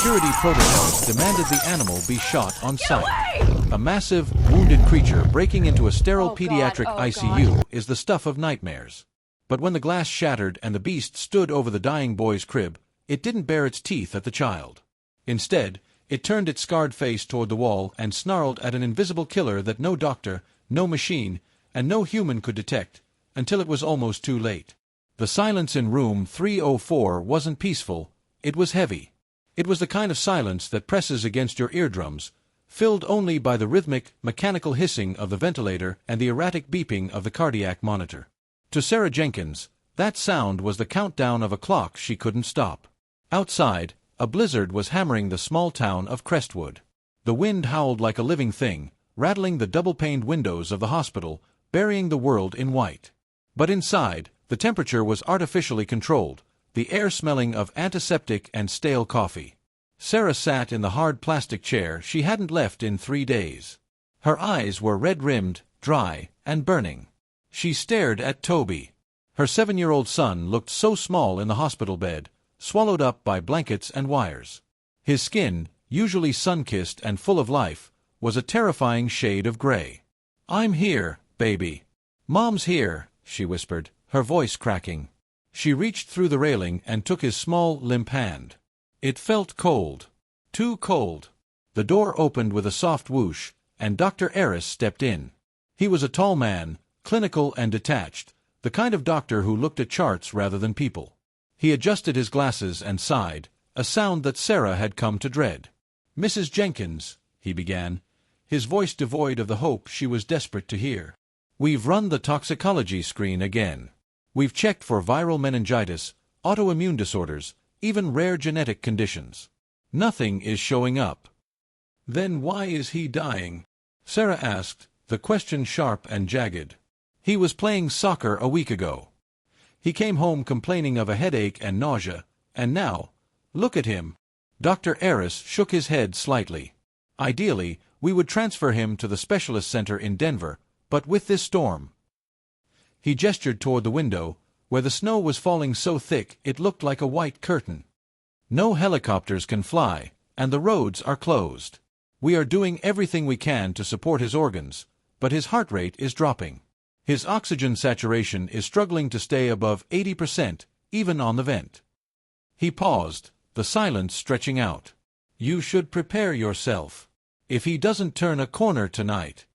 Security protocols demanded the animal be shot on sight. A massive, wounded creature breaking into a sterile pediatric ICU is the stuff of nightmares. But when the glass shattered and the beast stood over the dying boy's crib, it didn't bare its teeth at the child. Instead, it turned its scarred face toward the wall and snarled at an invisible killer that no doctor, no machine, and no human could detect, until it was almost too late. The silence in room 304 wasn't peaceful, it was heavy. It was the kind of silence that presses against your eardrums, filled only by the rhythmic, mechanical hissing of the ventilator and the erratic beeping of the cardiac monitor. To Sarah Jenkins, that sound was the countdown of a clock she couldn't stop. Outside, a blizzard was hammering the small town of Crestwood. The wind howled like a living thing, rattling the double-paned windows of the hospital, burying the world in white. But inside, the temperature was artificially controlled, the air smelling of antiseptic and stale coffee. Sarah sat in the hard plastic chair she hadn't left in 3 days. Her eyes were red-rimmed, dry, and burning. She stared at Toby. Her 7-year-old son looked so small in the hospital bed, swallowed up by blankets and wires. His skin, usually sun-kissed and full of life, was a terrifying shade of gray. "I'm here, baby. Mom's here," she whispered, her voice cracking. She reached through the railing and took his small, limp hand. It felt cold. Too cold. The door opened with a soft whoosh, and Dr. Eris stepped in. He was a tall man, clinical and detached, the kind of doctor who looked at charts rather than people. He adjusted his glasses and sighed, a sound that Sarah had come to dread. "Mrs. Jenkins," he began, his voice devoid of the hope she was desperate to hear. "We've run the toxicology screen again. We've checked for viral meningitis, autoimmune disorders, even rare genetic conditions. Nothing is showing up." "Then why is he dying?" Sarah asked, the question sharp and jagged. "He was playing soccer a week ago. He came home complaining of a headache and nausea, and now, look at him." Dr. Eris shook his head slightly. "Ideally, we would transfer him to the specialist center in Denver, but with this storm—" He gestured toward the window, where the snow was falling so thick it looked like a white curtain. "No helicopters can fly, and the roads are closed. We are doing everything we can to support his organs, but his heart rate is dropping. His oxygen saturation is struggling to stay above 80%, even on the vent." He paused, the silence stretching out. "You should prepare yourself. If he doesn't turn a corner tonight—"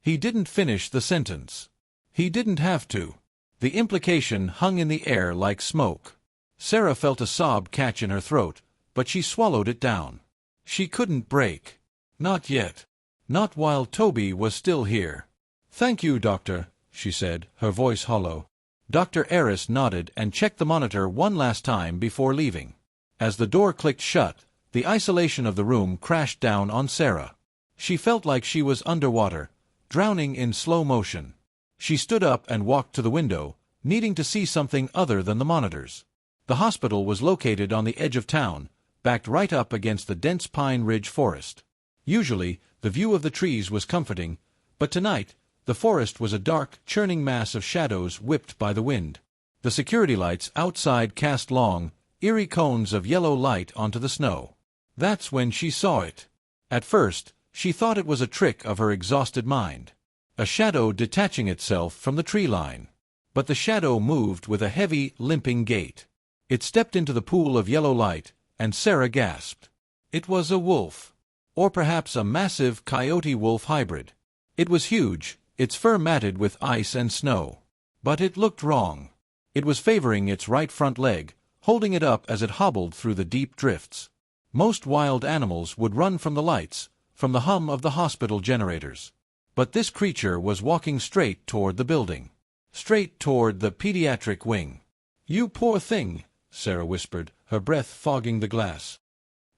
He didn't finish the sentence. He didn't have to. The implication hung in the air like smoke. Sarah felt a sob catch in her throat, but she swallowed it down. She couldn't break. Not yet. Not while Toby was still here. "Thank you, doctor," she said, her voice hollow. Dr. Eris nodded and checked the monitor one last time before leaving. As the door clicked shut, the isolation of the room crashed down on Sarah. She felt like she was underwater, drowning in slow motion. She stood up and walked to the window, needing to see something other than the monitors. The hospital was located on the edge of town, backed right up against the dense pine ridge forest. Usually, the view of the trees was comforting, but tonight, the forest was a dark, churning mass of shadows whipped by the wind. The security lights outside cast long, eerie cones of yellow light onto the snow. That's when she saw it. At first, she thought it was a trick of her exhausted mind. A shadow detaching itself from the tree line. But the shadow moved with a heavy, limping gait. It stepped into the pool of yellow light, and Sarah gasped. It was a wolf. Or perhaps a massive coyote-wolf hybrid. It was huge, its fur matted with ice and snow. But it looked wrong. It was favoring its right front leg, holding it up as it hobbled through the deep drifts. Most wild animals would run from the lights, from the hum of the hospital generators. But this creature was walking straight toward the building. Straight toward the pediatric wing. "You poor thing," Sarah whispered, her breath fogging the glass.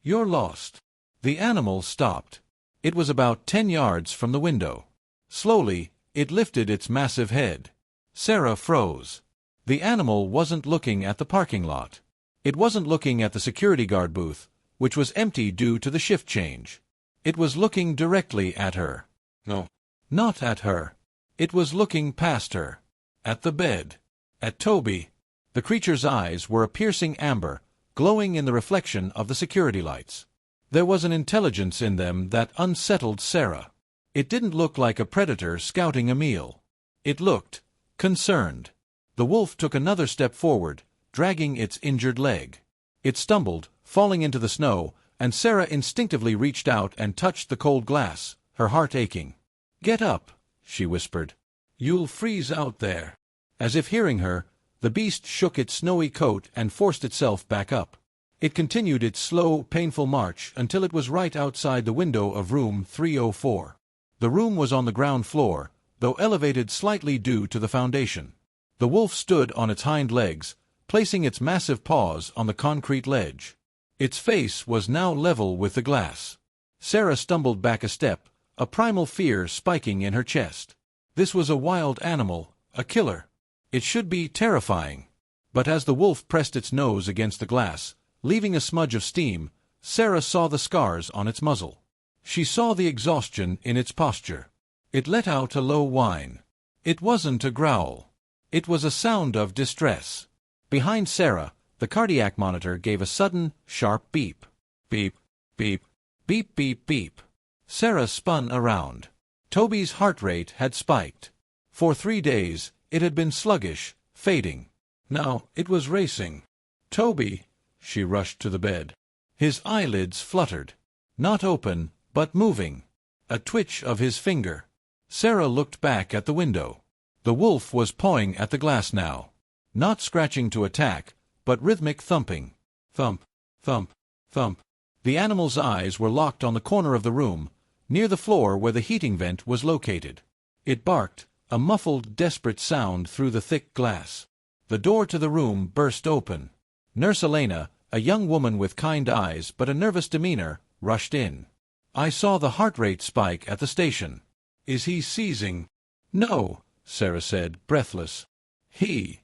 "You're lost." The animal stopped. It was about 10 yards from the window. Slowly, it lifted its massive head. Sarah froze. The animal wasn't looking at the parking lot. It wasn't looking at the security guard booth, which was empty due to the shift change. It was looking directly at her. No, not at her. It was looking past her. At the bed. At Toby. The creature's eyes were a piercing amber, glowing in the reflection of the security lights. There was an intelligence in them that unsettled Sarah. It didn't look like a predator scouting a meal. It looked concerned. The wolf took another step forward, dragging its injured leg. It stumbled, falling into the snow, and Sarah instinctively reached out and touched the cold glass, her heart aching. "Get up," she whispered. "You'll freeze out there." As if hearing her, the beast shook its snowy coat and forced itself back up. It continued its slow, painful march until it was right outside the window of room 304. The room was on the ground floor, though elevated slightly due to the foundation. The wolf stood on its hind legs, placing its massive paws on the concrete ledge. Its face was now level with the glass. Sarah stumbled back a step, a primal fear spiking in her chest. This was a wild animal, a killer. It should be terrifying. But as the wolf pressed its nose against the glass, leaving a smudge of steam, Sarah saw the scars on its muzzle. She saw the exhaustion in its posture. It let out a low whine. It wasn't a growl. It was a sound of distress. Behind Sarah, the cardiac monitor gave a sudden, sharp beep. Beep, beep, beep, beep, beep. Sarah spun around. Toby's heart rate had spiked. For 3 days, it had been sluggish, fading. Now it was racing. "Toby!" She rushed to the bed. His eyelids fluttered. Not open, but moving. A twitch of his finger. Sarah looked back at the window. The wolf was pawing at the glass now. Not scratching to attack, but rhythmic thumping. Thump, thump, thump. The animal's eyes were locked on the corner of the room, near the floor where the heating vent was located. It barked, a muffled, desperate sound through the thick glass. The door to the room burst open. Nurse Elena, a young woman with kind eyes but a nervous demeanor, rushed in. "I saw the heart rate spike at the station. Is he seizing?" "No," Sarah said, breathless. He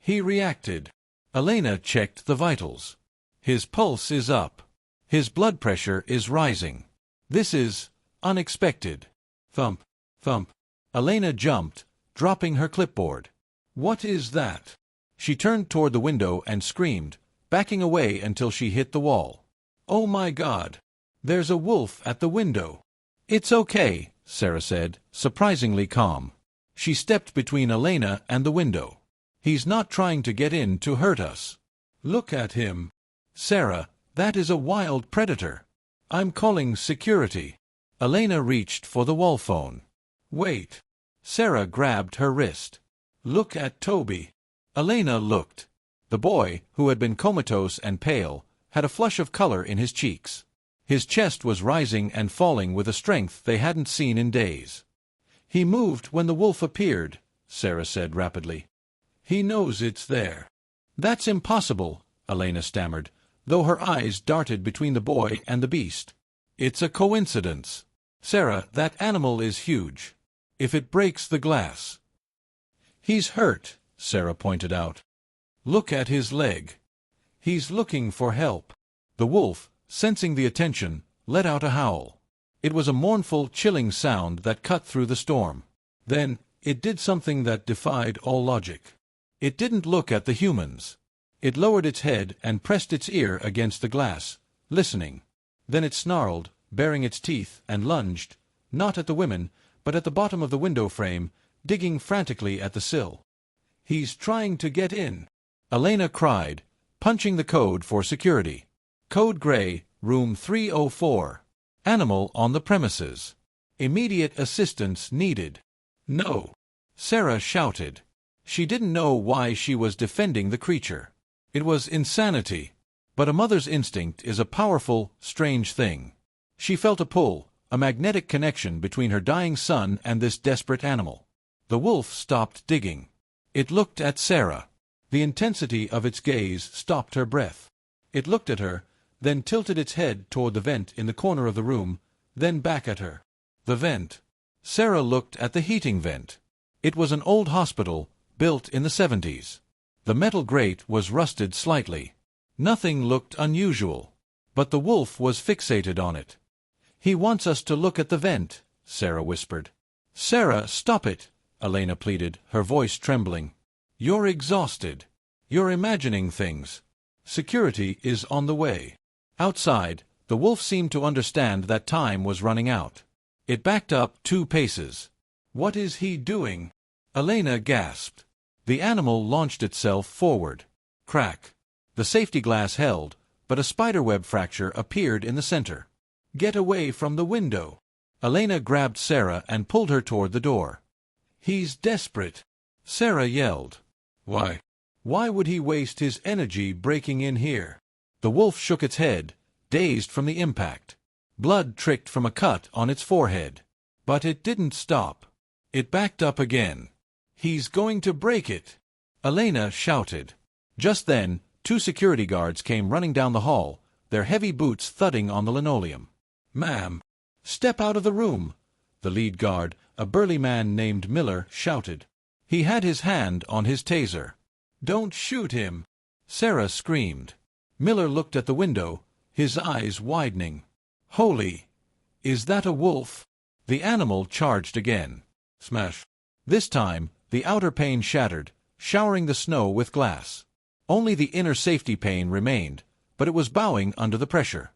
reacted." Elena checked the vitals. "His pulse is up. His blood pressure is rising. This is unexpected." Thump, thump. Elena jumped, dropping her clipboard. "What is that?" She turned toward the window and screamed, backing away until she hit the wall. "Oh my God! There's a wolf at the window." "It's okay," Sarah said, surprisingly calm. She stepped between Elena and the window. "He's not trying to get in to hurt us." "Look at him." "Sarah, that is a wild predator. I'm calling security." Elena reached for the wall phone. "Wait." Sarah grabbed her wrist. "Look at Toby." Elena looked. The boy, who had been comatose and pale, had a flush of color in his cheeks. His chest was rising and falling with a strength they hadn't seen in days. "He moved when the wolf appeared," Sarah said rapidly. "He knows it's there." "That's impossible," Elena stammered, though her eyes darted between the boy and the beast. "It's a coincidence. Sarah, that animal is huge. If it breaks the glass—" "He's hurt," Sarah pointed out. "Look at his leg. He's looking for help." The wolf, sensing the attention, let out a howl. It was a mournful, chilling sound that cut through the storm. Then, it did something that defied all logic. It didn't look at the humans. It lowered its head and pressed its ear against the glass, listening. Then it snarled, baring its teeth, and lunged, not at the women, but at the bottom of the window frame, digging frantically at the sill. "He's trying to get in," Elena cried, punching the code for security. "Code Gray, room 304. Animal on the premises. Immediate assistance needed." "No!" Sarah shouted. She didn't know why she was defending the creature. It was insanity. But a mother's instinct is a powerful, strange thing. She felt a pull, a magnetic connection between her dying son and this desperate animal. The wolf stopped digging. It looked at Sarah. The intensity of its gaze stopped her breath. It looked at her, then tilted its head toward the vent in the corner of the room, then back at her. The vent. Sarah looked at the heating vent. It was an old hospital, built in the 70s. The metal grate was rusted slightly. Nothing looked unusual. But the wolf was fixated on it. "He wants us to look at the vent," Sarah whispered. "Sarah, stop it," Elena pleaded, her voice trembling. "You're exhausted. You're imagining things." Security is on the way. Outside, the wolf seemed to understand that time was running out. It backed up 2 paces. What is he doing? Elena gasped. The animal launched itself forward. Crack. The safety glass held, but a spiderweb fracture appeared in the center. Get away from the window. Elena grabbed Sarah and pulled her toward the door. He's desperate, Sarah yelled. Why? Why would he waste his energy breaking in here? The wolf shook its head, dazed from the impact. Blood tricked from a cut on its forehead. But it didn't stop. It backed up again. He's going to break it, Elena shouted. Just then, 2 security guards came running down the hall, their heavy boots thudding on the linoleum. Ma'am, step out of the room, the lead guard, a burly man named Miller, shouted. He had his hand on his taser. Don't shoot him, Sarah screamed. Miller looked at the window, his eyes widening. Holy! Is that a wolf? The animal charged again. Smash! This time, the outer pane shattered, showering the snow with glass. Only the inner safety pane remained, but it was bowing under the pressure.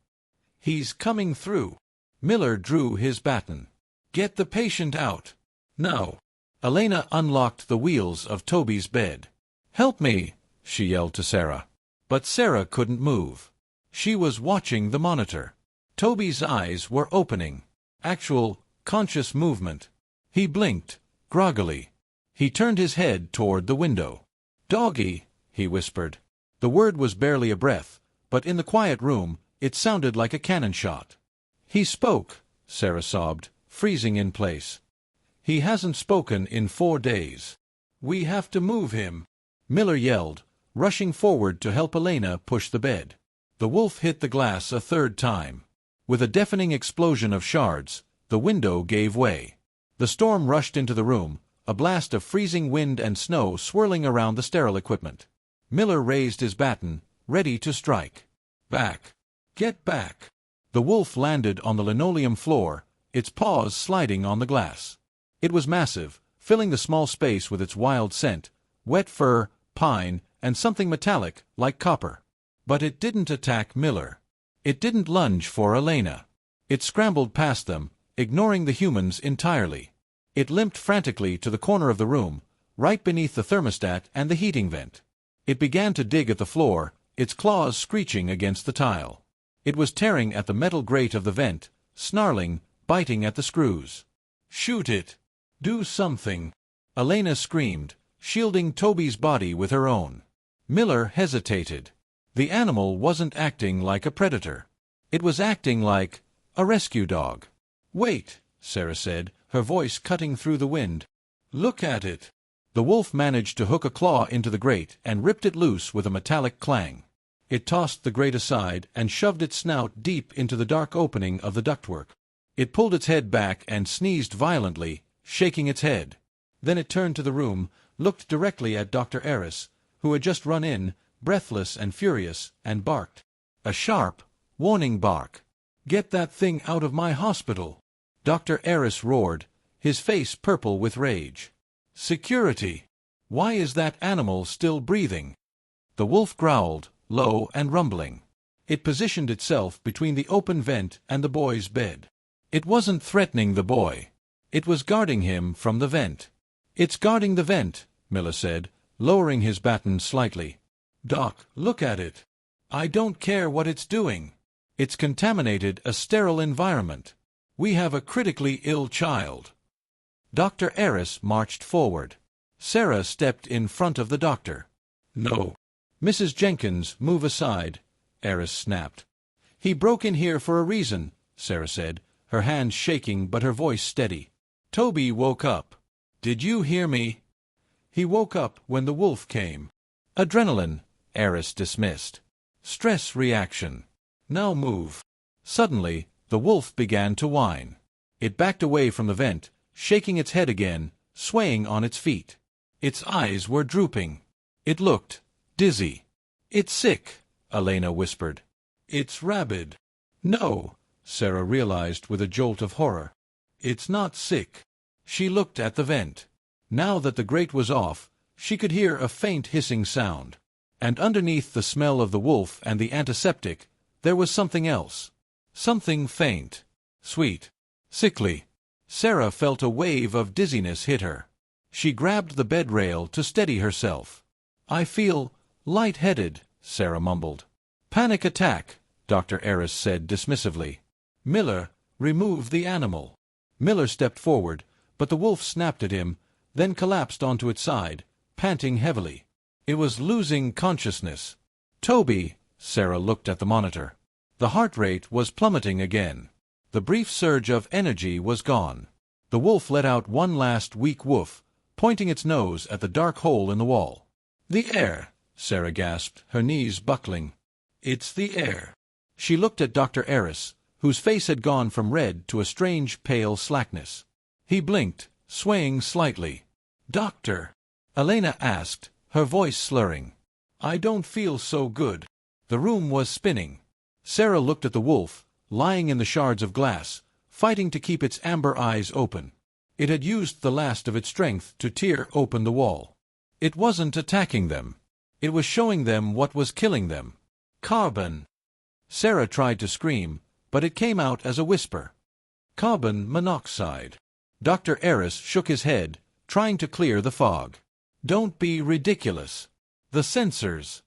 He's coming through. Miller drew his baton. Get the patient out. Now. Elena unlocked the wheels of Toby's bed. Help me, she yelled to Sarah. But Sarah couldn't move. She was watching the monitor. Toby's eyes were opening. Actual, conscious movement. He blinked, groggily. He turned his head toward the window. Doggy, he whispered. The word was barely a breath, but in the quiet room, it sounded like a cannon shot. He spoke, Sarah sobbed, freezing in place. He hasn't spoken in 4 days. We have to move him, Miller yelled, rushing forward to help Elena push the bed. The wolf hit the glass a 3rd time. With a deafening explosion of shards, the window gave way. The storm rushed into the room, a blast of freezing wind and snow swirling around the sterile equipment. Miller raised his baton, ready to strike. Back! Get back! The wolf landed on the linoleum floor, its paws sliding on the glass. It was massive, filling the small space with its wild scent, wet fur, pine, and something metallic, like copper. But it didn't attack Miller. It didn't lunge for Elena. It scrambled past them, ignoring the humans entirely. It limped frantically to the corner of the room, right beneath the thermostat and the heating vent. It began to dig at the floor, its claws screeching against the tile. It was tearing at the metal grate of the vent, snarling, biting at the screws. Shoot it! Do something! Elena screamed, shielding Toby's body with her own. Miller hesitated. The animal wasn't acting like a predator. It was acting like a rescue dog. Wait, Sarah said, her voice cutting through the wind. Look at it. The wolf managed to hook a claw into the grate and ripped it loose with a metallic clang. It tossed the grate aside and shoved its snout deep into the dark opening of the ductwork. It pulled its head back and sneezed violently, shaking its head. Then it turned to the room, looked directly at Dr. Eris, who had just run in, breathless and furious, and barked. A sharp, warning bark. Get that thing out of my hospital! Dr. Eris roared, his face purple with rage. Security! Why is that animal still breathing? The wolf growled, low and rumbling. It positioned itself between the open vent and the boy's bed. It wasn't threatening the boy. It was guarding him from the vent. It's guarding the vent, Miller said, lowering his baton slightly. Doc, look at it. I don't care what it's doing. It's contaminated a sterile environment. We have a critically ill child. Dr. Eris marched forward. Sarah stepped in front of the doctor. No. Mrs. Jenkins, move aside, Eris snapped. He broke in here for a reason, Sarah said, her hands shaking but her voice steady. Toby woke up. Did you hear me? He woke up when the wolf came. Adrenaline, Eris dismissed. Stress reaction. Now move. Suddenly, the wolf began to whine. It backed away from the vent, shaking its head again, swaying on its feet. Its eyes were drooping. It looked dizzy. It's sick, Elena whispered. It's rabid. No, Sarah realized with a jolt of horror. It's not sick. She looked at the vent. Now that the grate was off, she could hear a faint hissing sound. And underneath the smell of the wolf and the antiseptic, there was something else. Something faint, sweet, sickly. Sarah felt a wave of dizziness hit her. She grabbed the bed rail to steady herself. "I feel light-headed," Sarah mumbled. "Panic attack," Dr. Eris said dismissively. "Miller, remove the animal." Miller stepped forward, but the wolf snapped at him, then collapsed onto its side, panting heavily. It was losing consciousness. "Toby," Sarah looked at the monitor. The heart rate was plummeting again. The brief surge of energy was gone. The wolf let out one last weak woof, pointing its nose at the dark hole in the wall. "The air," Sarah gasped, her knees buckling. "It's the air." She looked at Dr. Eris, whose face had gone from red to a strange pale slackness. He blinked, swaying slightly. "Doctor?" Elena asked, her voice slurring. "I don't feel so good." The room was spinning. Sarah looked at the wolf, lying in the shards of glass, fighting to keep its amber eyes open. It had used the last of its strength to tear open the wall. It wasn't attacking them. It was showing them what was killing them. "Carbon." Sarah tried to scream, but it came out as a whisper. "Carbon monoxide." Dr. Eris shook his head, trying to clear the fog. "Don't be ridiculous. The sensors."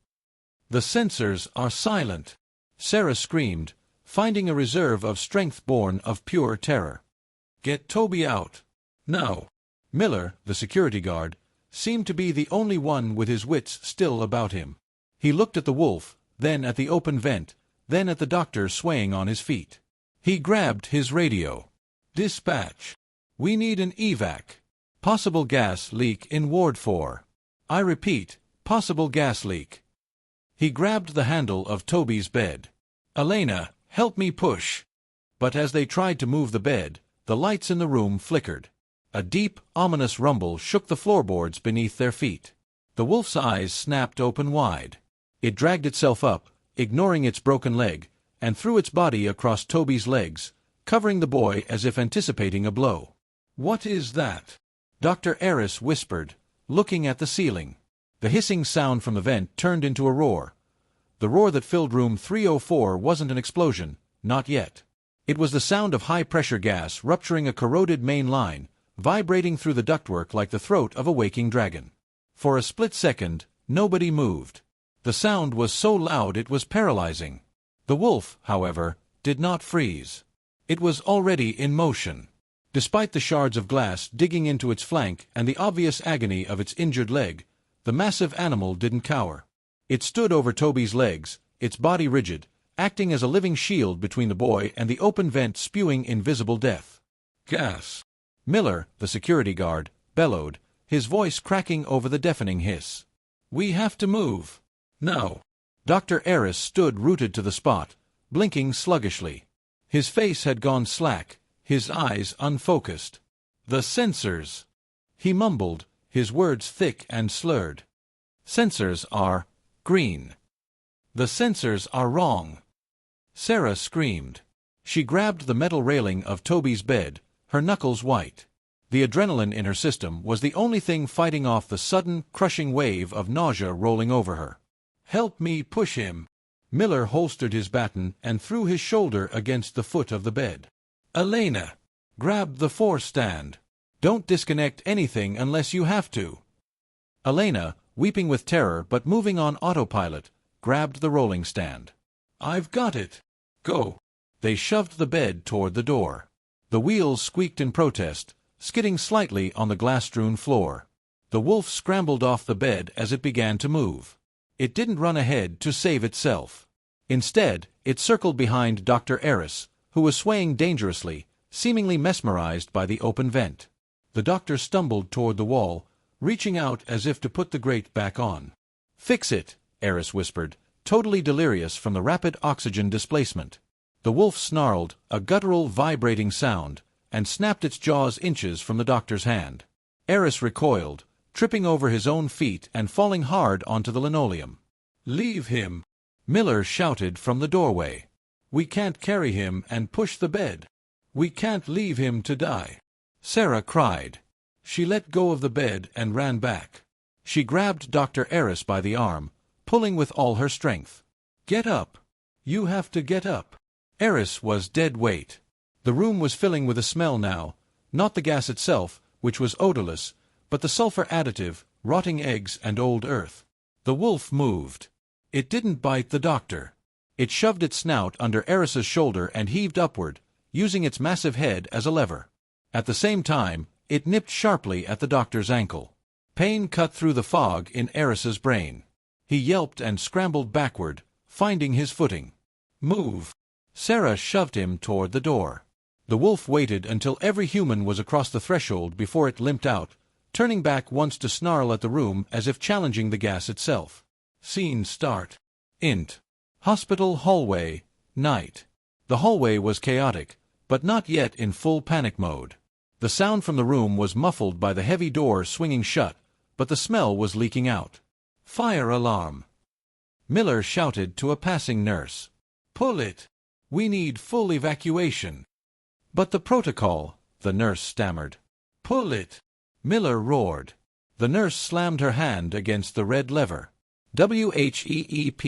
"The sensors are silent," Sarah screamed, finding a reserve of strength born of pure terror. "Get Toby out. Now." Miller, the security guard, seemed to be the only one with his wits still about him. He looked at the wolf, then at the open vent, then at the doctor swaying on his feet. He grabbed his radio. "Dispatch. We need an evac. Possible gas leak in Ward 4. I repeat, possible gas leak." He grabbed the handle of Toby's bed. "Elena, help me push." But as they tried to move the bed, the lights in the room flickered. A deep, ominous rumble shook the floorboards beneath their feet. The wolf's eyes snapped open wide. It dragged itself up, ignoring its broken leg, and threw its body across Toby's legs, covering the boy as if anticipating a blow. "What is that?" Dr. Eris whispered, looking at the ceiling. The hissing sound from the vent turned into a roar. The roar that filled room 304 wasn't an explosion, not yet. It was the sound of high-pressure gas rupturing a corroded main line, vibrating through the ductwork like the throat of a waking dragon. For a split second, nobody moved. The sound was so loud it was paralyzing. The wolf, however, did not freeze. It was already in motion. Despite the shards of glass digging into its flank and the obvious agony of its injured leg, the massive animal didn't cower. It stood over Toby's legs, its body rigid, acting as a living shield between the boy and the open vent spewing invisible death. "Gas!" Miller, the security guard, bellowed, his voice cracking over the deafening hiss. "We have to move. Now." Dr. Eris stood rooted to the spot, blinking sluggishly. His face had gone slack, his eyes unfocused. "The sensors," he mumbled, his words thick and slurred. "Sensors are green. The sensors are wrong." Sarah screamed. She grabbed the metal railing of Toby's bed, her knuckles white. The adrenaline in her system was the only thing fighting off the sudden, crushing wave of nausea rolling over her. "Help me push him." Miller holstered his baton and threw his shoulder against the foot of the bed. "Elena, grab the force stand. Don't disconnect anything unless you have to." Elena, weeping with terror but moving on autopilot, grabbed the rolling stand. "I've got it. Go." They shoved the bed toward the door. The wheels squeaked in protest, skidding slightly on the glass-strewn floor. The wolf scrambled off the bed as it began to move. It didn't run ahead to save itself. Instead, it circled behind Dr. Eris, who was swaying dangerously, seemingly mesmerized by the open vent. The doctor stumbled toward the wall, reaching out as if to put the grate back on. "Fix it," Eris whispered, totally delirious from the rapid oxygen displacement. The wolf snarled, a guttural vibrating sound, and snapped its jaws inches from the doctor's hand. Eris recoiled, tripping over his own feet and falling hard onto the linoleum. "Leave him," Miller shouted from the doorway. "We can't carry him and push the bed. We can't leave him to die." Sarah cried. She let go of the bed and ran back. She grabbed Dr. Eris by the arm, pulling with all her strength. "Get up! You have to get up!" Eris was dead weight. The room was filling with a smell now, not the gas itself, which was odorless, but the sulfur additive, rotting eggs and old earth. The wolf moved. It didn't bite the doctor. It shoved its snout under Eris's shoulder and heaved upward, using its massive head as a lever. At the same time, it nipped sharply at the doctor's ankle. Pain cut through the fog in Eris's brain. He yelped and scrambled backward, finding his footing. "Move!" Sarah shoved him toward the door. The wolf waited until every human was across the threshold before it limped out, turning back once to snarl at the room as if challenging the gas itself. Scene start. Int. Hospital hallway, night. The hallway was chaotic, but not yet in full panic mode. The sound from the room was muffled by the heavy door swinging shut, but the smell was leaking out. "Fire alarm!" Miller shouted to a passing nurse. "Pull it! We need full evacuation." "But the protocol," the nurse stammered. "Pull it!" Miller roared. The nurse slammed her hand against the red lever. WHEEP, WHEEP,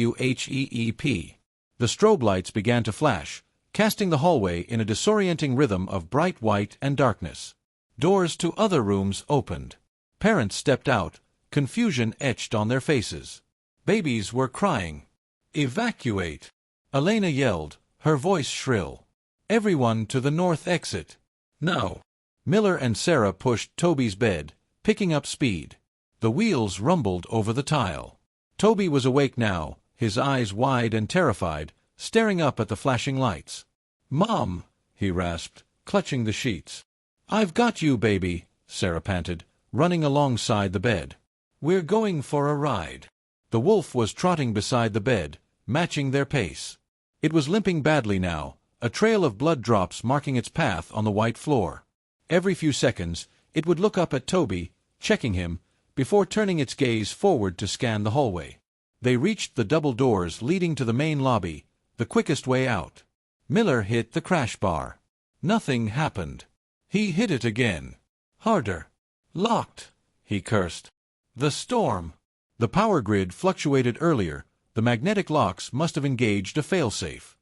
WHEEP. The strobe lights began to flash, casting the hallway in a disorienting rhythm of bright white and darkness. Doors to other rooms opened. Parents stepped out, confusion etched on their faces. Babies were crying. "Evacuate!" Elena yelled, her voice shrill. "Everyone to the north exit. Now!" Miller and Sarah pushed Toby's bed, picking up speed. The wheels rumbled over the tile. Toby was awake now, his eyes wide and terrified, staring up at the flashing lights. "Mom!" he rasped, clutching the sheets. "I've got you, baby," Sarah panted, running alongside the bed. "We're going for a ride." The wolf was trotting beside the bed, matching their pace. It was limping badly now, a trail of blood drops marking its path on the white floor. Every few seconds, it would look up at Toby, checking him, before turning its gaze forward to scan the hallway. They reached the double doors leading to the main lobby, the quickest way out. Miller hit the crash bar. Nothing happened. He hit it again. Harder. "Locked," he cursed. "The storm." The power grid fluctuated earlier. The magnetic locks must have engaged a failsafe.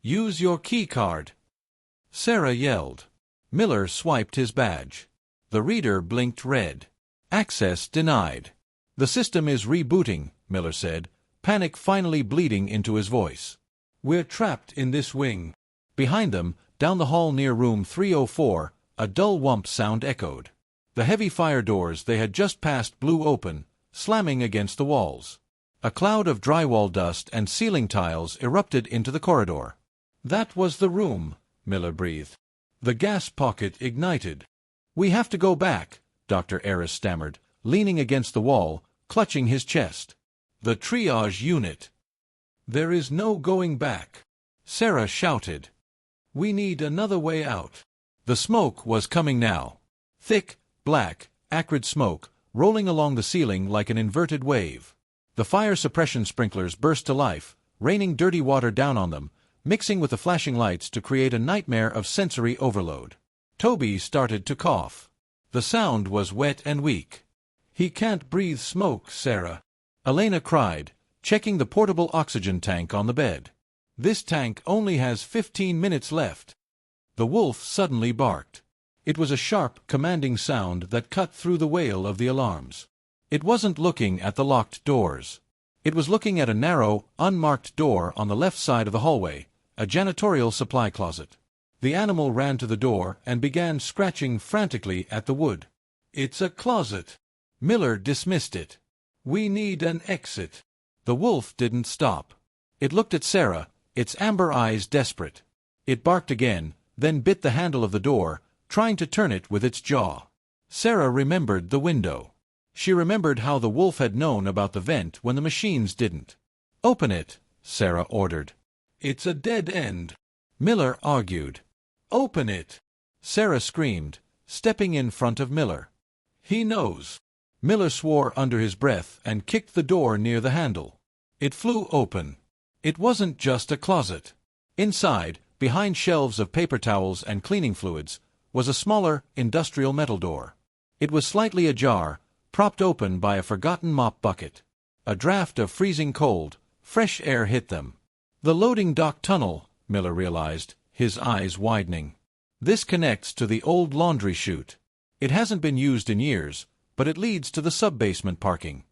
"Use your keycard," Sarah yelled. Miller swiped his badge. The reader blinked red. "Access denied." "The system is rebooting," Miller said, panic finally bleeding into his voice. "We're trapped in this wing." Behind them, down the hall near room 304, a dull whump sound echoed. The heavy fire doors they had just passed blew open, slamming against the walls. A cloud of drywall dust and ceiling tiles erupted into the corridor. "That was the room," Miller breathed. The gas pocket ignited. "We have to go back," Dr. Eris stammered, leaning against the wall, clutching his chest. "The triage unit." "There is no going back," Sarah shouted. "We need another way out." The smoke was coming now. Thick, black, acrid smoke, rolling along the ceiling like an inverted wave. The fire suppression sprinklers burst to life, raining dirty water down on them, mixing with the flashing lights to create a nightmare of sensory overload. Toby started to cough. The sound was wet and weak. "He can't breathe smoke, Sarah," Elena cried, checking the portable oxygen tank on the bed. "This tank only has 15 minutes left." The wolf suddenly barked. It was a sharp, commanding sound that cut through the wail of the alarms. It wasn't looking at the locked doors. It was looking at a narrow, unmarked door on the left side of the hallway, a janitorial supply closet. The animal ran to the door and began scratching frantically at the wood. "It's a closet." Miller dismissed it. "We need an exit." The wolf didn't stop. It looked at Sarah, its amber eyes desperate. It barked again, then bit the handle of the door, trying to turn it with its jaw. Sarah remembered the window. She remembered how the wolf had known about the vent when the machines didn't. "Open it," Sarah ordered. "It's a dead end," Miller argued. "Open it," Sarah screamed, stepping in front of Miller. "He knows." Miller swore under his breath and kicked the door near the handle. It flew open. It wasn't just a closet. Inside, behind shelves of paper towels and cleaning fluids, was a smaller, industrial metal door. It was slightly ajar, propped open by a forgotten mop bucket. A draft of freezing cold, fresh air hit them. The loading dock tunnel, Miller realized, his eyes widening. This connects to the old laundry chute. It hasn't been used in years, but it leads to the sub-basement parking.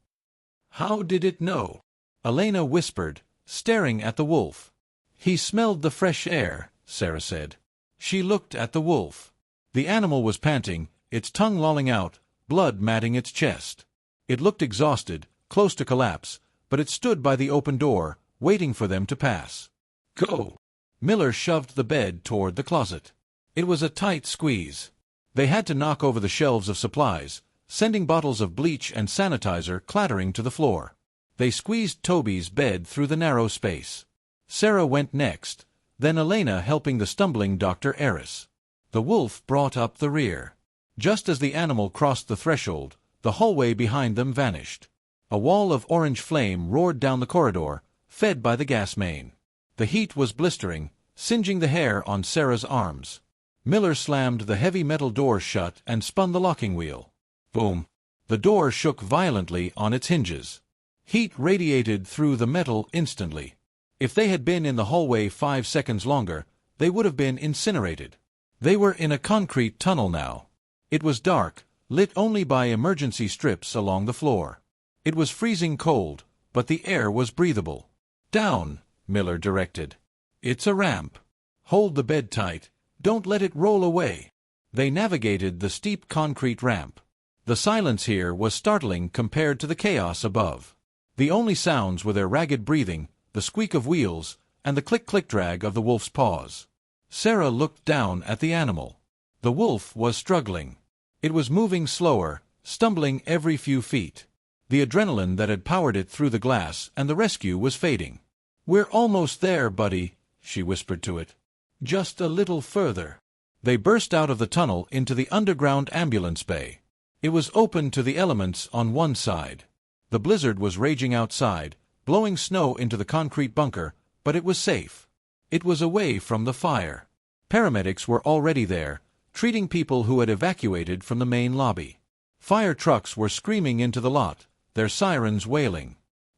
How did it know? Elena whispered, staring at the wolf. He smelled the fresh air, Sarah said. She looked at the wolf. The animal was panting, its tongue lolling out, blood matting its chest. It looked exhausted, close to collapse, but it stood by the open door, waiting for them to pass. Go! Miller shoved the bed toward the closet. It was a tight squeeze. They had to knock over the shelves of supplies, sending bottles of bleach and sanitizer clattering to the floor. They squeezed Toby's bed through the narrow space. Sarah went next, then Elena helping the stumbling Dr. Eris. The wolf brought up the rear. Just as the animal crossed the threshold, the hallway behind them vanished. A wall of orange flame roared down the corridor, fed by the gas main. The heat was blistering, singeing the hair on Sarah's arms. Miller slammed the heavy metal door shut and spun the locking wheel. Boom! The door shook violently on its hinges. Heat radiated through the metal instantly. If they had been in the hallway 5 seconds longer, they would have been incinerated. They were in a concrete tunnel now. It was dark, lit only by emergency strips along the floor. It was freezing cold, but the air was breathable. Down, Miller directed. It's a ramp. Hold the bed tight, don't let it roll away. They navigated the steep concrete ramp. The silence here was startling compared to the chaos above. The only sounds were their ragged breathing, the squeak of wheels, and the click-click drag of the wolf's paws. Sarah looked down at the animal. The wolf was struggling. It was moving slower, stumbling every few feet. The adrenaline that had powered it through the glass and the rescue was fading. "We're almost there, buddy," she whispered to it. "Just a little further." They burst out of the tunnel into the underground ambulance bay. It was open to the elements on one side. The blizzard was raging outside, blowing snow into the concrete bunker, but it was safe. It was away from the fire. Paramedics were already there, treating people who had evacuated from the main lobby. Fire trucks were screaming into the lot, their sirens wailing.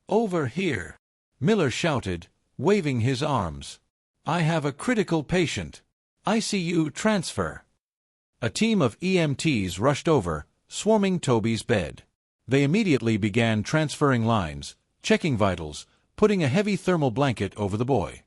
"Over here!" Miller shouted, waving his arms. "I have a critical patient. ICU transfer." A team of EMTs rushed over, swarming Toby's bed. They immediately began transferring lines, checking vitals, putting a heavy thermal blanket over the boy.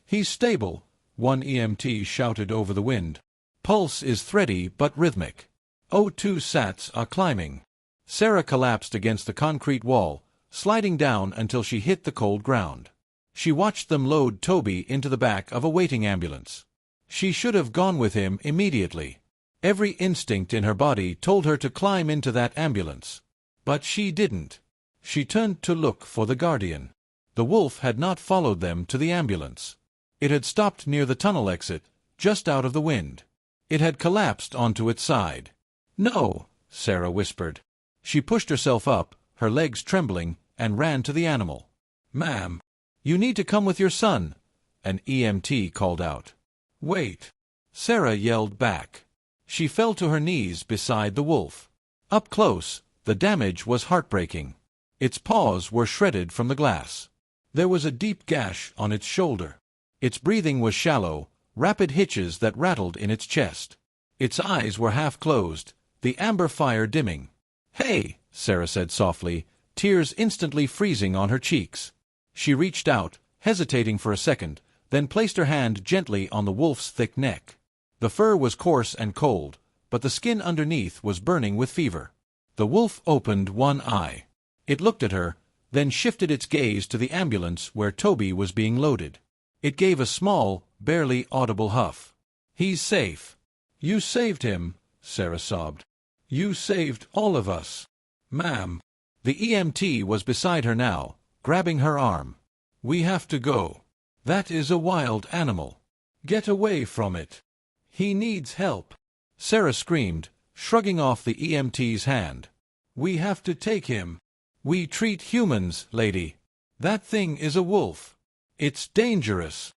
"He's stable," one EMT shouted over the wind. "Pulse is thready but rhythmic. O2 sats are climbing." Sarah collapsed against the concrete wall, sliding down until she hit the cold ground. She watched them load Toby into the back of a waiting ambulance. She should have gone with him immediately. Every instinct in her body told her to climb into that ambulance. But she didn't. She turned to look for the guardian. The wolf had not followed them to the ambulance. It had stopped near the tunnel exit, just out of the wind. It had collapsed onto its side. "No," Sarah whispered. She pushed herself up, her legs trembling, and ran to the animal. "Ma'am, you need to come with your son," an EMT called out. "Wait," Sarah yelled back. She fell to her knees beside the wolf. Up close, the damage was heartbreaking. Its paws were shredded from the glass. There was a deep gash on its shoulder. Its breathing was shallow, rapid hitches that rattled in its chest. Its eyes were half closed, the amber fire dimming. "Hey," Sarah said softly, tears instantly freezing on her cheeks. She reached out, hesitating for a second, then placed her hand gently on the wolf's thick neck. The fur was coarse and cold, but the skin underneath was burning with fever. The wolf opened one eye. It looked at her, then shifted its gaze to the ambulance where Toby was being loaded. It gave a small, barely audible huff. "He's safe." "You saved him," Sarah sobbed. "You saved all of us." "Ma'am." The EMT was beside her now, grabbing her arm. "We have to go. That is a wild animal. Get away from it. He needs help." Sarah screamed, shrugging off the EMT's hand. "We have to take him. We treat humans, lady. That thing is a wolf. It's dangerous."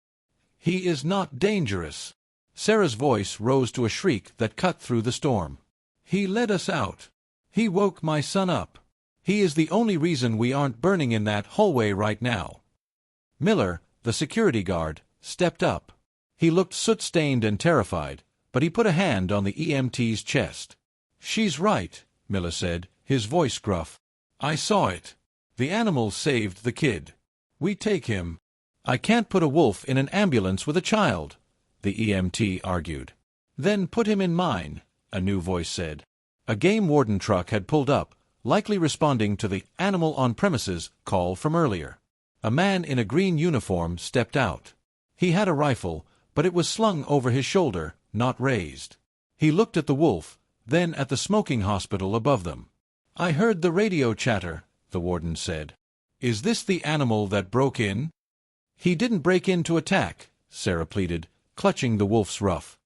"He is not dangerous." Sarah's voice rose to a shriek that cut through the storm. "He let us out. He woke my son up. He is the only reason we aren't burning in that hallway right now." Miller, the security guard, stepped up. He looked soot-stained and terrified, but he put a hand on the EMT's chest. "She's right," Miller said, his voice gruff. "I saw it. The animal saved the kid. We take him." "I can't put a wolf in an ambulance with a child," the EMT argued. "Then put him in mine," a new voice said. A game warden truck had pulled up, likely responding to the "animal on premises" call from earlier. A man in a green uniform stepped out. He had a rifle, but it was slung over his shoulder, not raised. He looked at the wolf, then at the smoking hospital above them. "I heard the radio chatter," the warden said. "Is this the animal that broke in?" "He didn't break in to attack," Sarah pleaded, clutching the wolf's ruff.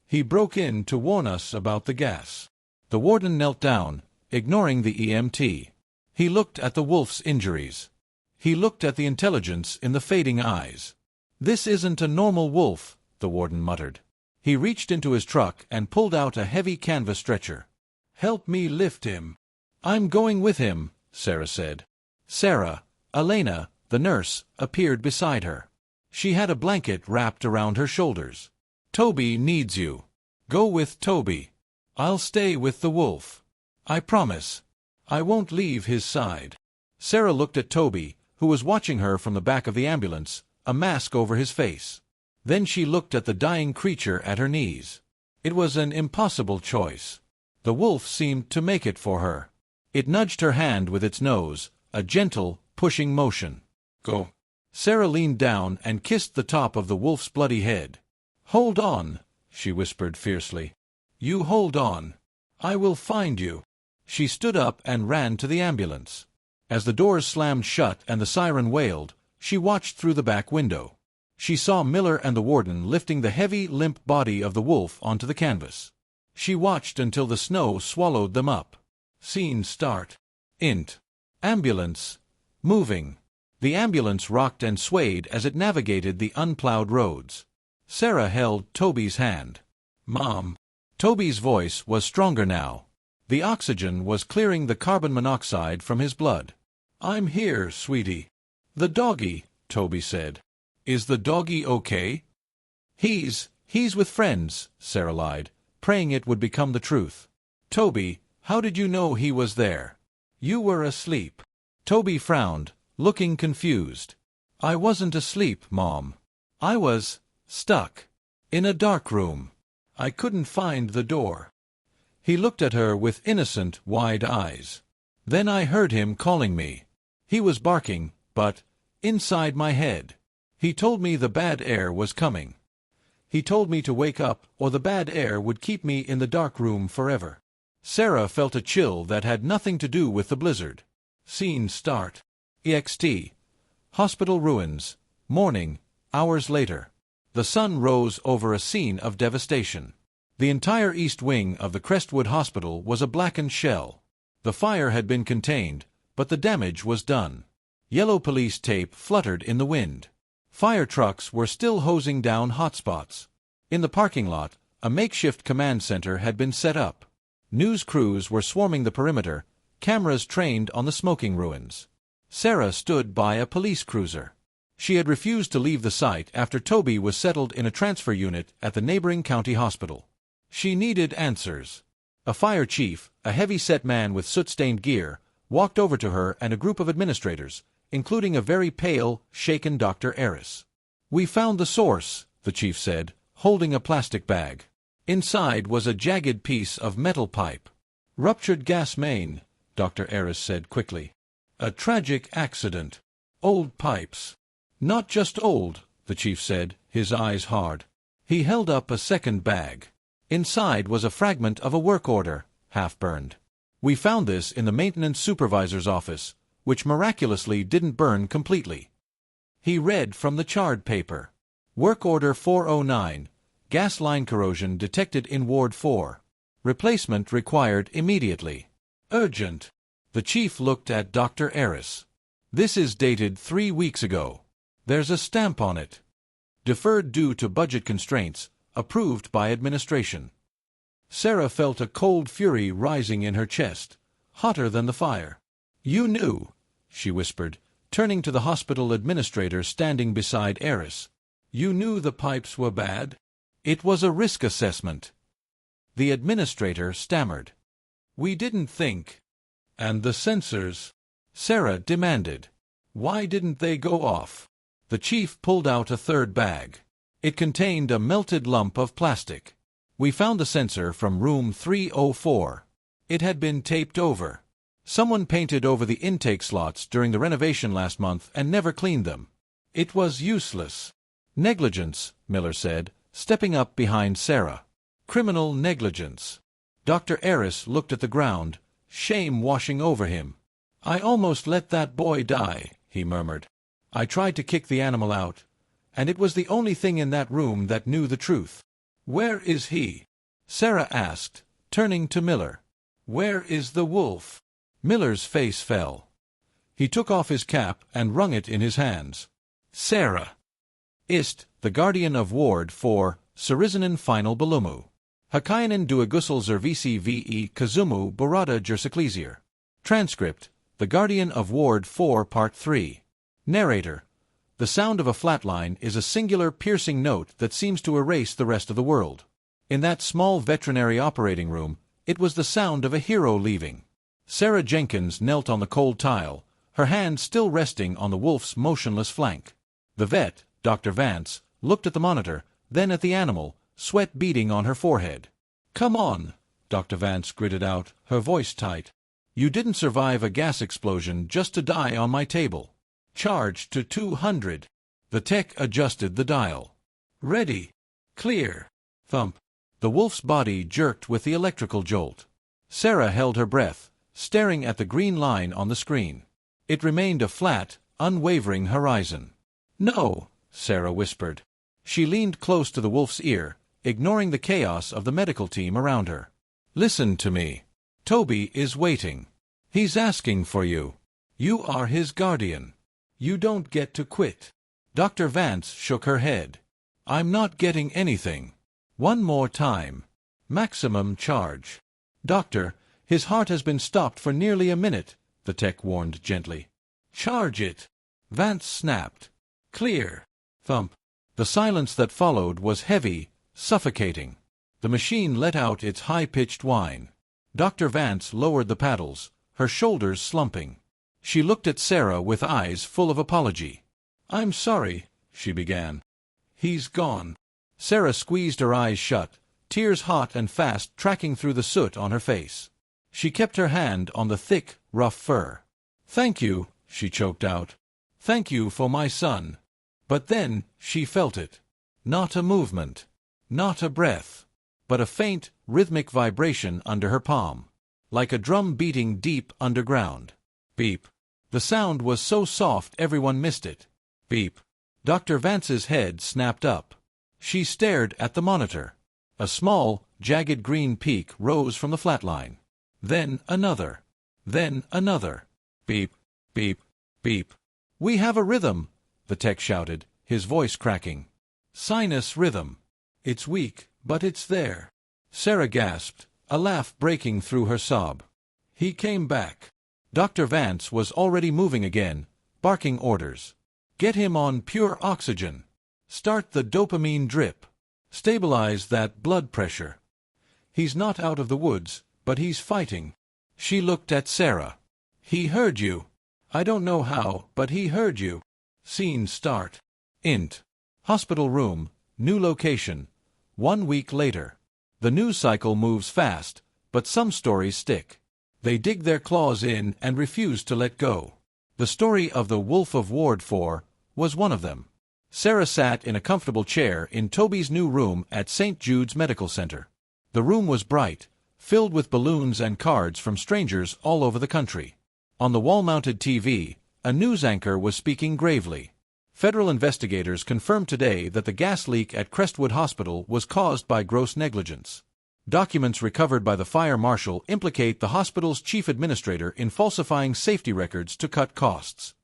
"He broke in to warn us about the gas." The warden knelt down, ignoring the EMT. He looked at the wolf's injuries. He looked at the intelligence in the fading eyes. "This isn't a normal wolf," the warden muttered. He reached into his truck and pulled out a heavy canvas stretcher. "Help me lift him." "I'm going with him," Sarah said. Sarah, Elena, the nurse, appeared beside her. She had a blanket wrapped around her shoulders. "Toby needs you. Go with Toby. I'll stay with the wolf. I promise. I won't leave his side." Sarah looked at Toby, who was watching her from the back of the ambulance, a mask over his face. Then she looked at the dying creature at her knees. It was an impossible choice. The wolf seemed to make it for her. It nudged her hand with its nose, a gentle, pushing motion. "Go." Sarah leaned down and kissed the top of the wolf's bloody head. "Hold on," she whispered fiercely. "You hold on. I will find you." She stood up and ran to the ambulance. As the doors slammed shut and the siren wailed, she watched through the back window. She saw Miller and the warden lifting the heavy, limp body of the wolf onto the canvas. She watched until the snow swallowed them up. Scene start. Int. Ambulance. Moving. The ambulance rocked and swayed as it navigated the unplowed roads. Sarah held Toby's hand. "Mom." Toby's voice was stronger now. The oxygen was clearing the carbon monoxide from his blood. "I'm here, sweetie." "The doggy," Toby said. "Is the doggy okay?" He's with friends," Sarah lied, praying it would become the truth. "Toby, how did you know he was there?" "You were asleep." Toby frowned, looking confused. "I wasn't asleep, Mom. I was stuck in a dark room. I couldn't find the door." He looked at her with innocent, wide eyes. "Then I heard him calling me. He was barking, but inside my head. He told me the bad air was coming. He told me to wake up or the bad air would keep me in the dark room forever." Sarah felt a chill that had nothing to do with the blizzard. Scene start. EXT. Hospital ruins. Morning. Hours later. The sun rose over a scene of devastation. The entire east wing of the Crestwood Hospital was a blackened shell. The fire had been contained, but the damage was done. Yellow police tape fluttered in the wind. Fire trucks were still hosing down hotspots. In the parking lot, a makeshift command center had been set up. News crews were swarming the perimeter, cameras trained on the smoking ruins. Sarah stood by a police cruiser. She had refused to leave the site after Toby was settled in a transfer unit at the neighboring county hospital. She needed answers. A fire chief, a heavy-set man with soot-stained gear, walked over to her and a group of administrators, including a very pale, shaken Dr. Eris. "We found the source," the chief said, holding a plastic bag. Inside was a jagged piece of metal pipe. "Ruptured gas main," Dr. Eris said quickly. "A tragic accident. Old pipes." "Not just old," the chief said, his eyes hard. He held up a second bag. Inside was a fragment of a work order, half-burned. "We found this in the maintenance supervisor's office, which miraculously didn't burn completely." He read from the charred paper. "Work order 409. Gas line corrosion detected in Ward 4. Replacement required immediately. Urgent." The chief looked at Dr. Eris. "This is dated 3 weeks ago. There's a stamp on it. Deferred due to budget constraints, approved by administration." Sarah felt a cold fury rising in her chest, hotter than the fire. "You knew," she whispered, turning to the hospital administrator standing beside Eris. "You knew the pipes were bad? It was a risk assessment." The administrator stammered. "We didn't think." "And the sensors?" Sarah demanded. "Why didn't they go off?" The chief pulled out a third bag. It contained a melted lump of plastic. "We found the sensor from room 304. It had been taped over. Someone painted over the intake slots during the renovation last month and never cleaned them. It was useless." "Negligence," Miller said, stepping up behind Sarah. "Criminal negligence." Dr. Eris looked at the ground, shame washing over him. "I almost let that boy die," he murmured. "I tried to kick the animal out, and it was the only thing in that room that knew the truth." "Where is he?" Sarah asked, turning to Miller. "Where is the wolf?" Miller's face fell. He took off his cap and wrung it in his hands. "Sarah ist, the guardian of Ward 4, Sarizanen final Balumu. Hakayanen duagusal zervisi ve kazumu borada jersiklezier." Transcript: The Guardian of Ward 4 Part 3. Narrator: The sound of a flatline is a singular piercing note that seems to erase the rest of the world. In that small veterinary operating room, it was the sound of a hero leaving. Sarah Jenkins knelt on the cold tile, her hand still resting on the wolf's motionless flank. The vet, Dr. Vance, looked at the monitor, then at the animal, sweat beading on her forehead. "Come on," Dr. Vance gritted out, her voice tight. "You didn't survive a gas explosion just to die on my table. Charge to 200. The tech adjusted the dial. "Ready. Clear." Thump. The wolf's body jerked with the electrical jolt. Sarah held her breath, staring at the green line on the screen. It remained a flat, unwavering horizon. "No," Sarah whispered. She leaned close to the wolf's ear, ignoring the chaos of the medical team around her. "Listen to me. Toby is waiting. He's asking for you. You are his guardian. You don't get to quit." Dr. Vance shook her head. "I'm not getting anything. One more time. Maximum charge." "Doctor, his heart has been stopped for nearly a minute," the tech warned gently. "Charge it." Vance snapped. "Clear." Thump. The silence that followed was heavy, suffocating. The machine let out its high-pitched whine. Dr. Vance lowered the paddles, her shoulders slumping. She looked at Sarah with eyes full of apology. "I'm sorry," she began. "He's gone." Sarah squeezed her eyes shut, tears hot and fast tracking through the soot on her face. She kept her hand on the thick, rough fur. "Thank you," she choked out. "Thank you for my son." But then she felt it. Not a movement, not a breath, but a faint, rhythmic vibration under her palm, like a drum beating deep underground. Beep. The sound was so soft everyone missed it. Beep. Dr. Vance's head snapped up. She stared at the monitor. A small, jagged green peak rose from the flatline. Then another. Then another. Beep, beep, beep. "We have a rhythm," the tech shouted, his voice cracking. "Sinus rhythm. It's weak, but it's there." Sarah gasped, a laugh breaking through her sob. "He came back." Dr. Vance was already moving again, barking orders. "Get him on pure oxygen. Start the dopamine drip. Stabilize that blood pressure. He's not out of the woods, but he's fighting." She looked at Sarah. "He heard you. I don't know how, but he heard you." Scene start. Int. Hospital room, new location. 1 week later. The news cycle moves fast, but some stories stick. They dig their claws in and refuse to let go. The story of the Wolf of Ward 4 was one of them. Sarah sat in a comfortable chair in Toby's new room at St. Jude's Medical Center. The room was bright, filled with balloons and cards from strangers all over the country. On the wall-mounted TV, a news anchor was speaking gravely. Federal investigators confirmed today that the gas leak at Crestwood Hospital was caused by gross negligence. Documents recovered by the fire marshal implicate the hospital's chief administrator in falsifying safety records to cut costs.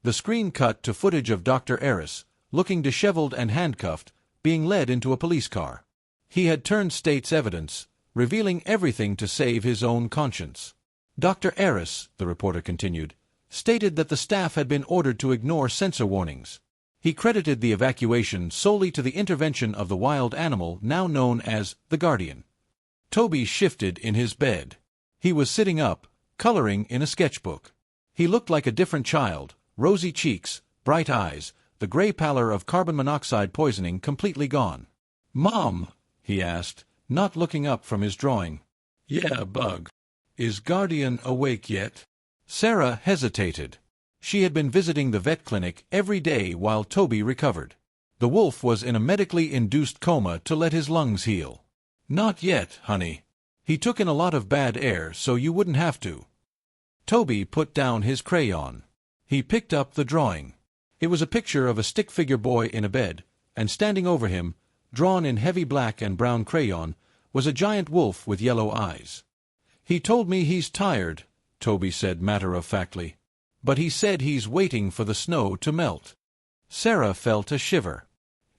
The screen cut to footage of Dr. Eris, looking disheveled and handcuffed, being led into a police car. He had turned state's evidence, revealing everything to save his own conscience. Dr. Eris, the reporter continued, stated that the staff had been ordered to ignore sensor warnings. He credited the evacuation solely to the intervention of the wild animal now known as the Guardian. Toby shifted in his bed. He was sitting up, coloring in a sketchbook. He looked like a different child, rosy cheeks, bright eyes, the gray pallor of carbon monoxide poisoning completely gone. "Mom," he asked, not looking up from his drawing. "Yeah, Bug. Is Guardian awake yet?" Sarah hesitated. She had been visiting the vet clinic every day while Toby recovered. The wolf was in a medically induced coma to let his lungs heal. "Not yet, honey. He took in a lot of bad air, so you wouldn't have to." Toby put down his crayon. He picked up the drawing. It was a picture of a stick-figure boy in a bed, and standing over him, drawn in heavy black and brown crayon, was a giant wolf with yellow eyes. "He told me he's tired," Toby said matter-of-factly. "But he said he's waiting for the snow to melt." Sarah felt a shiver.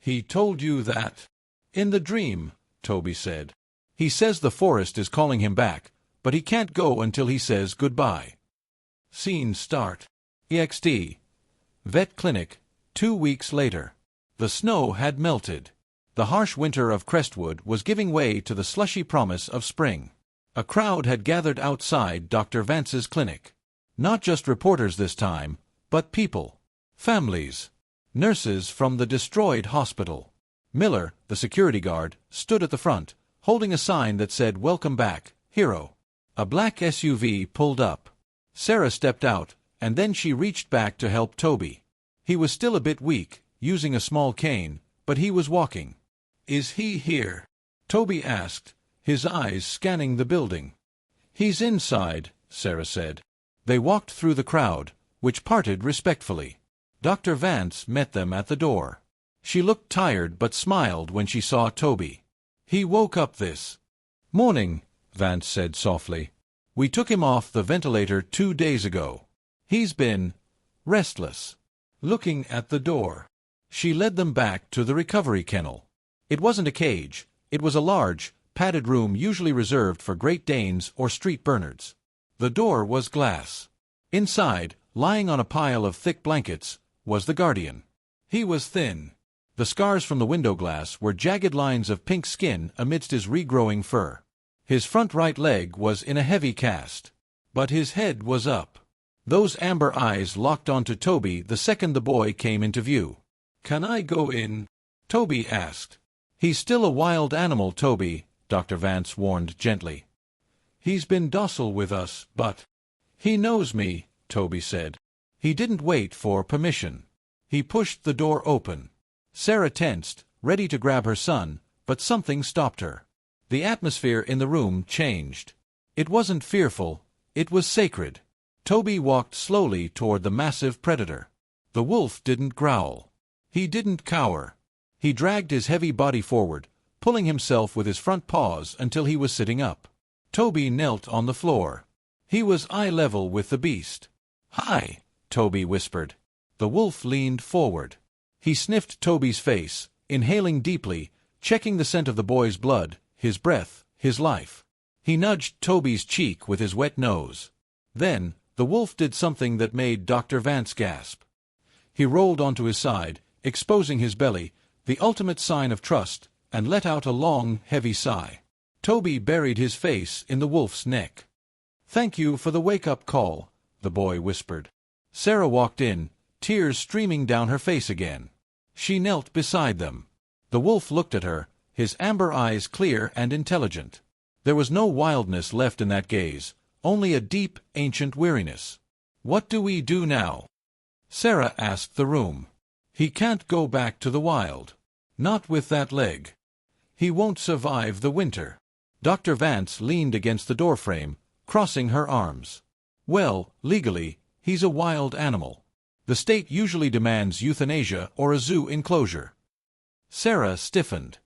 "He told you that?" "In the dream," Toby said. "He says the forest is calling him back, but he can't go until he says goodbye." Scene start. EXT. Vet clinic, 2 weeks later. The snow had melted. The harsh winter of Crestwood was giving way to the slushy promise of spring. A crowd had gathered outside Dr. Vance's clinic. Not just reporters this time, but people. Families. Nurses from the destroyed hospital. Miller, the security guard, stood at the front, holding a sign that said "Welcome back, hero." A black SUV pulled up. Sarah stepped out, and then she reached back to help Toby. He was still a bit weak, using a small cane, but he was walking. "Is he here?" Toby asked, his eyes scanning the building. "He's inside," Sarah said. They walked through the crowd, which parted respectfully. Dr. Vance met them at the door. She looked tired but smiled when she saw Toby. "He woke up this morning," Vance said softly. "We took him off the ventilator 2 days ago. He's been restless." Looking at the door, she led them back to the recovery kennel. It wasn't a cage. It was a large, padded room usually reserved for Great Danes or street Bernards. The door was glass. Inside, lying on a pile of thick blankets, was the Guardian. He was thin. The scars from the window glass were jagged lines of pink skin amidst his regrowing fur. His front right leg was in a heavy cast. But his head was up. Those amber eyes locked onto Toby the second the boy came into view. "Can I go in?" Toby asked. "He's still a wild animal, Toby," Dr. Vance warned gently. "He's been docile with us, but—" "He knows me," Toby said. He didn't wait for permission. He pushed the door open. Sarah tensed, ready to grab her son, but something stopped her. The atmosphere in the room changed. It wasn't fearful, it was sacred. Toby walked slowly toward the massive predator. The wolf didn't growl. He didn't cower. He dragged his heavy body forward, pulling himself with his front paws until he was sitting up. Toby knelt on the floor. He was eye level with the beast. "Hi," Toby whispered. The wolf leaned forward. He sniffed Toby's face, inhaling deeply, checking the scent of the boy's blood, his breath, his life. He nudged Toby's cheek with his wet nose. Then, the wolf did something that made Dr. Vance gasp. He rolled onto his side, exposing his belly, the ultimate sign of trust, and let out a long, heavy sigh. Toby buried his face in the wolf's neck. "Thank you for the wake-up call," the boy whispered. Sarah walked in, tears streaming down her face again. She knelt beside them. The wolf looked at her, his amber eyes clear and intelligent. There was no wildness left in that gaze, only a deep, ancient weariness. "What do we do now?" Sarah asked the room. "He can't go back to the wild. Not with that leg. He won't survive the winter." Dr. Vance leaned against the doorframe, crossing her arms. "Well, legally, he's a wild animal. The state usually demands euthanasia or a zoo enclosure." Sarah stiffened.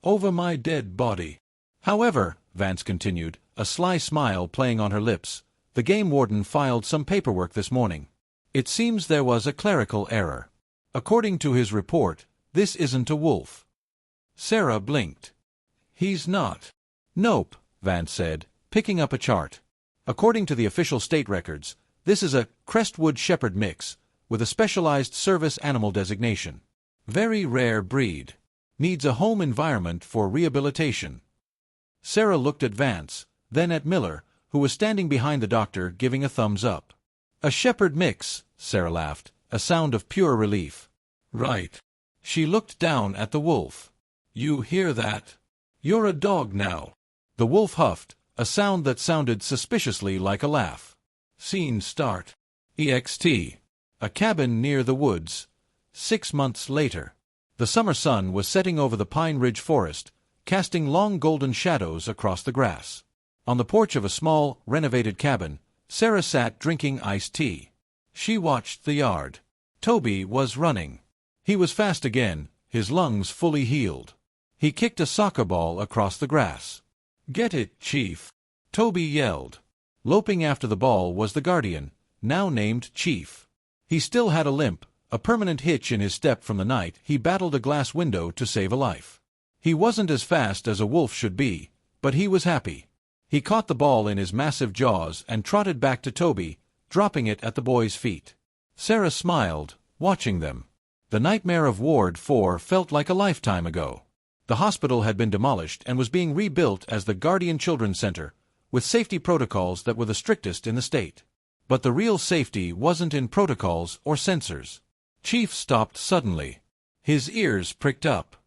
"Over my dead body." "However," Vance continued, a sly smile playing on her lips, "the game warden filed some paperwork this morning. It seems there was a clerical error. According to his report, this isn't a wolf." Sarah blinked. "He's not." "Nope," Vance said, picking up a chart. According to the official state records, this is a Crestwood Shepherd mix, with a specialized service animal designation. Very rare breed. Needs a home environment for rehabilitation. Sarah looked at Vance, then at Miller, who was standing behind the doctor giving a thumbs up. A shepherd mix, Sarah laughed, a sound of pure relief. Right. She looked down at the wolf. You hear that? You're a dog now. The wolf huffed, a sound that sounded suspiciously like a laugh. Scene start. EXT. A cabin near the woods. 6 months later. The summer sun was setting over the Pine Ridge forest, casting long golden shadows across the grass. On the porch of a small, renovated cabin, Sarah sat drinking iced tea. She watched the yard. Toby was running. He was fast again, his lungs fully healed. He kicked a soccer ball across the grass. Get it, Chief! Toby yelled. Loping after the ball was the guardian, now named Chief. He still had a limp, a permanent hitch in his step from the night he battled a glass window to save a life. He wasn't as fast as a wolf should be, but he was happy. He caught the ball in his massive jaws and trotted back to Toby, dropping it at the boy's feet. Sarah smiled, watching them. The nightmare of Ward 4 felt like a lifetime ago. The hospital had been demolished and was being rebuilt as the Guardian Children's Center, with safety protocols that were the strictest in the state. But the real safety wasn't in protocols or sensors. Chief stopped suddenly. His ears pricked up.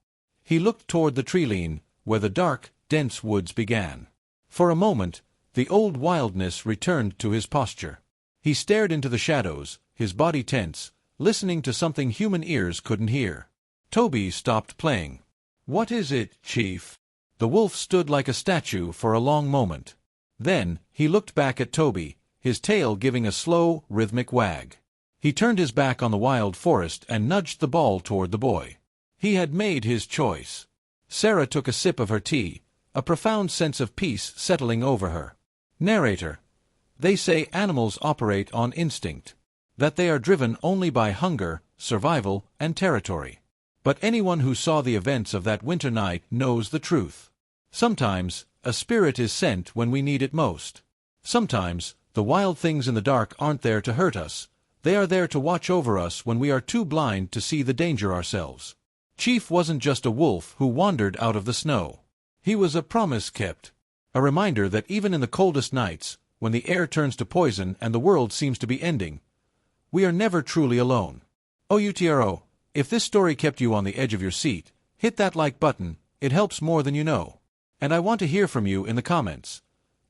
He looked toward the treeline, where the dark, dense woods began. For a moment, the old wildness returned to his posture. He stared into the shadows, his body tense, listening to something human ears couldn't hear. Toby stopped playing. What is it, Chief? The wolf stood like a statue for a long moment. Then, he looked back at Toby, his tail giving a slow, rhythmic wag. He turned his back on the wild forest and nudged the ball toward the boy. He had made his choice. Sarah took a sip of her tea, a profound sense of peace settling over her. Narrator. They say animals operate on instinct, that they are driven only by hunger, survival, and territory. But anyone who saw the events of that winter night knows the truth. Sometimes, a spirit is sent when we need it most. Sometimes, the wild things in the dark aren't there to hurt us. They are there to watch over us when we are too blind to see the danger ourselves. Chief wasn't just a wolf who wandered out of the snow. He was a promise kept. A reminder that even in the coldest nights, when the air turns to poison and the world seems to be ending, we are never truly alone. OUTRO, if this story kept you on the edge of your seat, hit that like button, it helps more than you know. And I want to hear from you in the comments.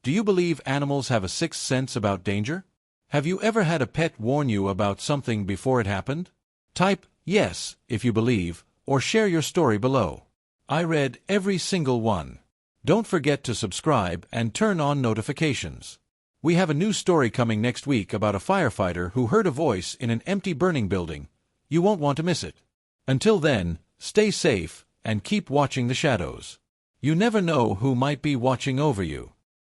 Do you believe animals have a sixth sense about danger? Have you ever had a pet warn you about something before it happened? Type yes if you believe, or share your story below. I read every single one. Don't forget to subscribe and turn on notifications. We have a new story coming next week about a firefighter who heard a voice in an empty burning building. You won't want to miss it. Until then, stay safe and keep watching the shadows. You never know who might be watching over you.